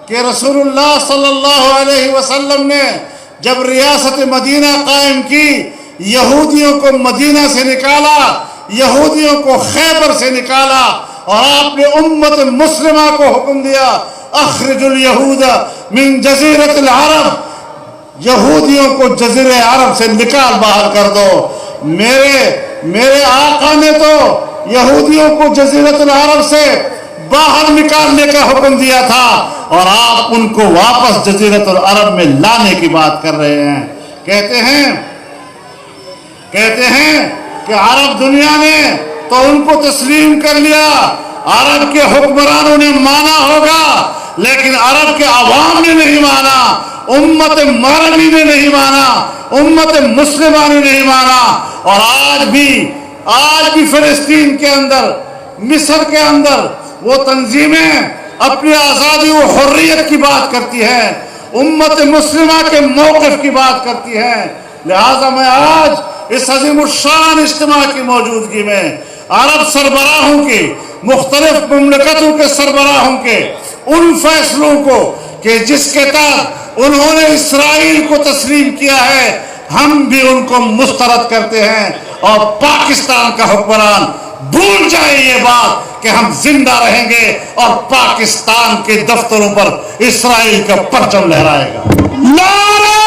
کہ رسول اللہ صلی اللہ علیہ وسلم نے جب ریاست مدینہ قائم کی، یہودیوں کو مدینہ سے نکالا، یہودیوں کو خیبر سے نکالا، اور آپ نے امت مسلمہ کو حکم دیا اخرج الیہود من جزیرۃ العرب، یہودیوں کو جزیرہ عرب سے نکال باہر کر دو۔ میرے آقا نے تو یہودیوں کو جزیرۃ العرب سے باہر نکالنے کا حکم دیا تھا، اور آپ ان کو واپس جزیرۃ العرب میں لانے کی بات کر رہے ہیں۔ کہتے ہیں کہ عرب دنیا نے تو ان کو تسلیم کر لیا، عرب کے حکمرانوں نے مانا ہوگا، لیکن عرب کے عوام نے نہیں مانا، امت مرمی نے نہیں مانا، امت مسلمہ نے نہیں مانا۔ اور آج بھی فلسطین کے اندر، مصر کے اندر وہ تنظیمیں اپنی آزادی و حریت کی بات کرتی ہیں، امت مسلمہ کے موقف کی بات کرتی ہیں۔ لہذا میں آج اس عظیم الشان اجتماع کی موجودگی میں عرب سربراہوں کے، مختلف مملکتوں کے سربراہوں کے ان فیصلوں کو کہ جس کے تحت انہوں نے اسرائیل کو تسلیم کیا ہے، ہم بھی ان کو مسترد کرتے ہیں، اور پاکستان کا حکمران بھول جائے یہ بات کہ ہم زندہ رہیں گے اور پاکستان کے دفتروں پر اسرائیل کا پرچم لہرائے گا۔ نعرہ